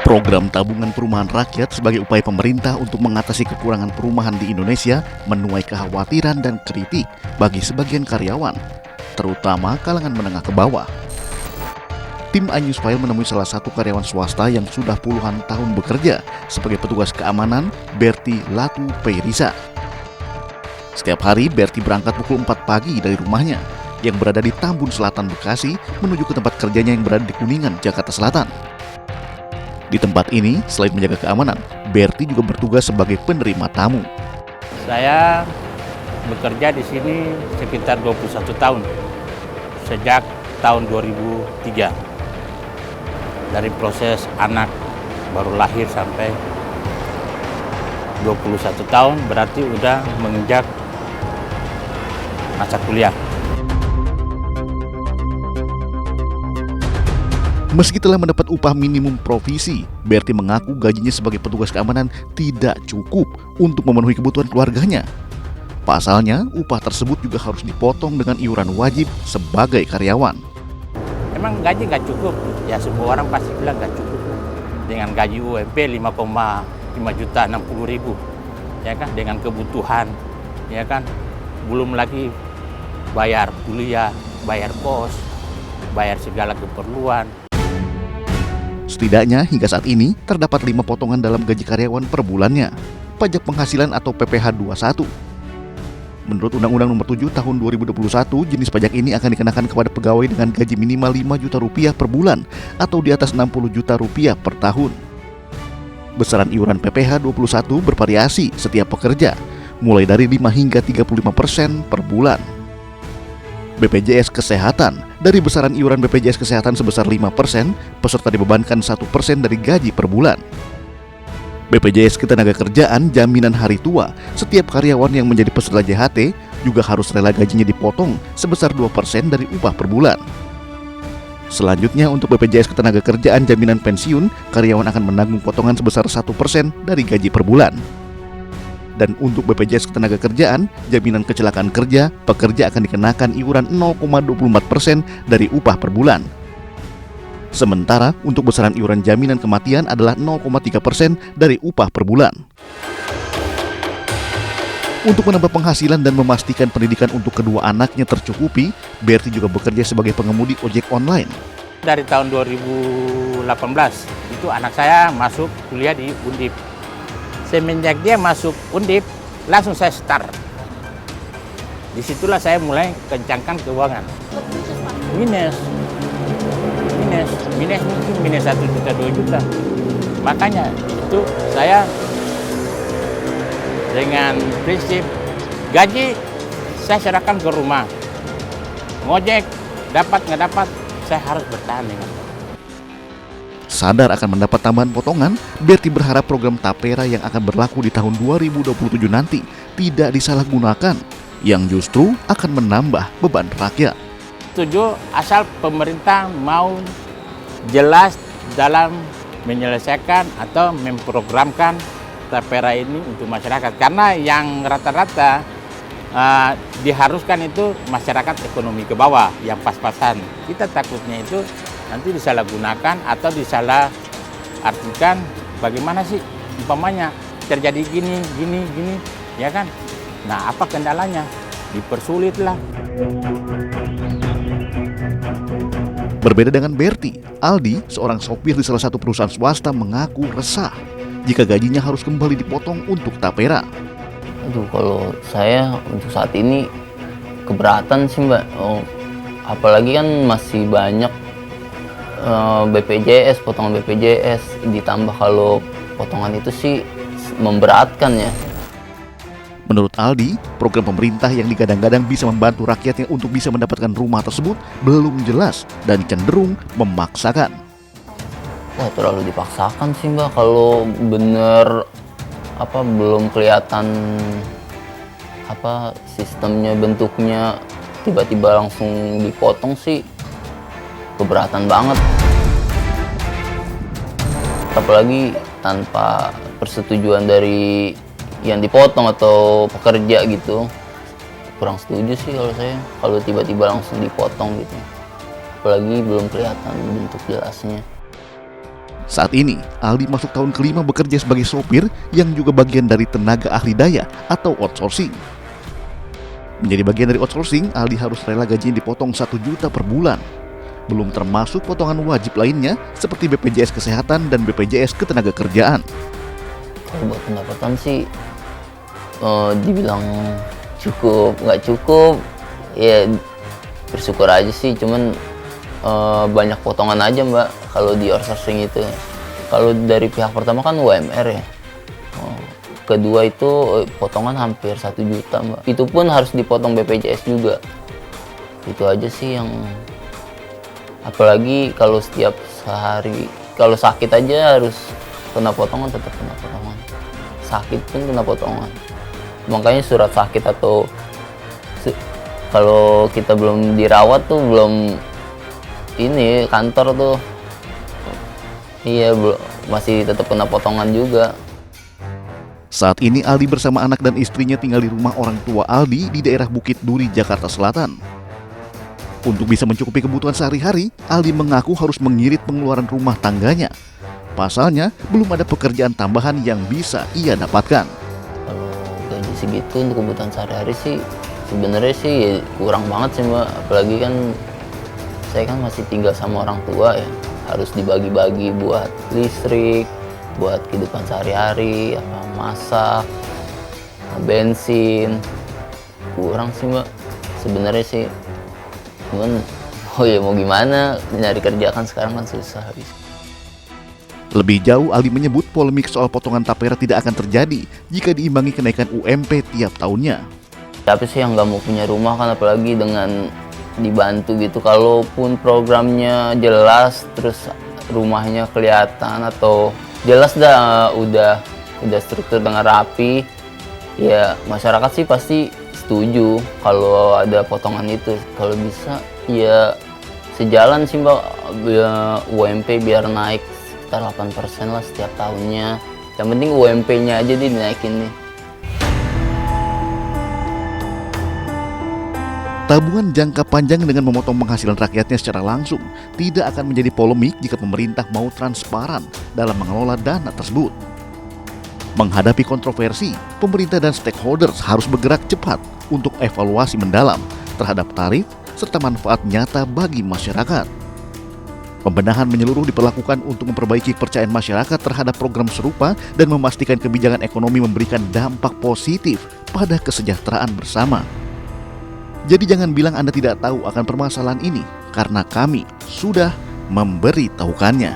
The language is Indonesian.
Program tabungan perumahan rakyat sebagai upaya pemerintah untuk mengatasi kekurangan perumahan di Indonesia menuai kekhawatiran dan kritik bagi sebagian karyawan, terutama kalangan menengah ke bawah. Tim iNewsFile menemui salah satu karyawan swasta yang sudah puluhan tahun bekerja sebagai petugas keamanan, Berti Latu Peirisa. Setiap hari, Berti berangkat pukul 4 pagi dari rumahnya yang berada di Tambun Selatan, Bekasi, menuju ke tempat kerjanya yang berada di Kuningan, Jakarta Selatan. Di tempat ini, selain menjaga keamanan, Berti juga bertugas sebagai penerima tamu. Saya bekerja di sini sekitar 21 tahun, sejak tahun 2003. Dari proses anak baru lahir sampai 21 tahun, berarti udah menginjak masa kuliah. Meski telah mendapat upah minimum provisi, Berti mengaku gajinya sebagai petugas keamanan tidak cukup untuk memenuhi kebutuhan keluarganya. Pasalnya, upah tersebut juga harus dipotong dengan iuran wajib sebagai karyawan. Emang gaji nggak cukup? Ya semua orang pasti bilang nggak cukup. Dengan gaji UMP 5,5 juta 60 ribu, ya kan? Dengan kebutuhan, ya kan? Belum lagi bayar kuliah, bayar kos, bayar segala keperluan. Setidaknya hingga saat ini terdapat 5 potongan dalam gaji karyawan per bulannya, pajak penghasilan atau PPh 21. Menurut Undang-Undang Nomor 7 Tahun 2021, jenis pajak ini akan dikenakan kepada pegawai dengan gaji minimal 5 juta rupiah per bulan atau di atas 60 juta rupiah per tahun. Besaran iuran PPh 21 bervariasi setiap pekerja, mulai dari 5 hingga 35% per bulan. BPJS Kesehatan, dari besaran iuran BPJS Kesehatan sebesar 5%, peserta dibebankan 1% dari gaji per bulan. BPJS Ketenagakerjaan Jaminan Hari Tua, setiap karyawan yang menjadi peserta JHT juga harus rela gajinya dipotong sebesar 2% dari upah per bulan. Selanjutnya untuk BPJS Ketenagakerjaan Jaminan Pensiun, karyawan akan menanggung potongan sebesar 1% dari gaji per bulan. Dan untuk BPJS Ketenagakerjaan, Jaminan Kecelakaan Kerja, pekerja akan dikenakan iuran 0,24% dari upah per bulan. Sementara untuk besaran iuran jaminan kematian adalah 0,3% dari upah per bulan. Untuk menambah penghasilan dan memastikan pendidikan untuk kedua anaknya tercukupi, Berti juga bekerja sebagai pengemudi ojek online. Dari tahun 2018, itu anak saya masuk kuliah di Undip. Semenjak dia masuk Undip, langsung saya start. Disitulah saya mulai kencangkan keuangan. Minus mungkin minus 1 juta 2 juta. Makanya itu saya dengan prinsip gaji saya serahkan ke rumah. Ngojek dapat nggak dapat, saya harus bertahan dengan. Sadar akan mendapat tambahan potongan, Berti berharap program Tapera yang akan berlaku di tahun 2027 nanti tidak disalahgunakan, yang justru akan menambah beban rakyat. Setuju asal pemerintah mau jelas dalam menyelesaikan atau memprogramkan Tapera ini untuk masyarakat. Karena yang rata-rata diharuskan itu masyarakat ekonomi ke bawah, yang pas-pasan. Kita takutnya itu nanti disalahgunakan atau disalah artikan bagaimana sih umpamanya terjadi gini, ya kan? Nah, apa kendalanya? Dipersulitlah. Berbeda dengan Berti, Aldi, seorang sopir di salah satu perusahaan swasta, mengaku resah jika gajinya harus kembali dipotong untuk Tapera. Aduh, kalau saya untuk saat ini keberatan sih, Mbak. Apalagi kan masih banyak BPJS, potongan BPJS, ditambah kalau potongan itu sih memberatkan ya. Menurut Aldi, program pemerintah yang digadang-gadang bisa membantu rakyatnya untuk bisa mendapatkan rumah tersebut belum jelas dan cenderung memaksakan. Wah, terlalu dipaksakan sih, Mbak. Kalau bener belum kelihatan sistemnya, bentuknya, tiba-tiba langsung dipotong sih keberatan banget. Apalagi tanpa persetujuan dari yang dipotong atau pekerja gitu. Kurang setuju sih kalau saya, kalau tiba-tiba langsung dipotong gitu. Apalagi belum kelihatan bentuk jelasnya. Saat ini, Aldi masuk tahun kelima bekerja sebagai sopir yang juga bagian dari tenaga ahli daya atau outsourcing. Menjadi bagian dari outsourcing, Aldi harus rela gajinya dipotong 1 juta per bulan. Belum termasuk potongan wajib lainnya seperti BPJS Kesehatan dan BPJS Ketenagakerjaan. Kalau buat pendapatan sih dibilang cukup, nggak cukup, ya bersyukur aja sih. Cuman banyak potongan aja Mbak kalau di outsourcing itu. Kalau dari pihak pertama kan UMR ya. Kedua itu potongan hampir 1 juta Mbak. Itu pun harus dipotong BPJS juga. Itu aja sih yang, apalagi kalau setiap sehari, kalau sakit aja harus kena potongan, tetap kena potongan. Sakit pun kena potongan. Makanya surat sakit atau kalau kita belum dirawat tuh belum ini kantor tuh, iya masih tetap kena potongan juga. Saat ini Aldi bersama anak dan istrinya tinggal di rumah orang tua Aldi di daerah Bukit Duri, Jakarta Selatan. Untuk bisa mencukupi kebutuhan sehari-hari, Aldi mengaku harus mengirit pengeluaran rumah tangganya. Pasalnya, belum ada pekerjaan tambahan yang bisa ia dapatkan. Kalau gaji segitu untuk kebutuhan sehari-hari sih sebenarnya sih ya kurang banget sih Mbak. Apalagi kan saya kan masih tinggal sama orang tua ya, harus dibagi-bagi buat listrik, buat kehidupan sehari-hari, apa masak, bensin. Kurang sih Mbak sebenarnya sih. Cuman ya mau gimana, nyari kerja kan sekarang kan susah habis. Lebih jauh, Aldi menyebut polemik soal potongan tapera tidak akan terjadi jika diimbangi kenaikan UMP tiap tahunnya. Tapi sih yang nggak mau punya rumah kan, apalagi dengan dibantu gitu. Kalaupun programnya jelas, terus rumahnya kelihatan atau jelas dah udah struktur dengan rapi, ya masyarakat sih pasti setuju kalau ada potongan itu. Kalau bisa ya sejalan sih Mbak, UMP biar naik sekitar 8% lah setiap tahunnya. Yang penting UMP-nya aja dinaikin nih. Tabungan jangka panjang dengan memotong penghasilan rakyatnya secara langsung tidak akan menjadi polemik jika pemerintah mau transparan dalam mengelola dana tersebut. Menghadapi kontroversi, pemerintah dan stakeholders harus bergerak cepat untuk evaluasi mendalam terhadap tarif serta manfaat nyata bagi masyarakat. Pembenahan menyeluruh diperlakukan untuk memperbaiki kepercayaan masyarakat terhadap program serupa dan memastikan kebijakan ekonomi memberikan dampak positif pada kesejahteraan bersama. Jadi jangan bilang Anda tidak tahu akan permasalahan ini, karena kami sudah memberitahukannya.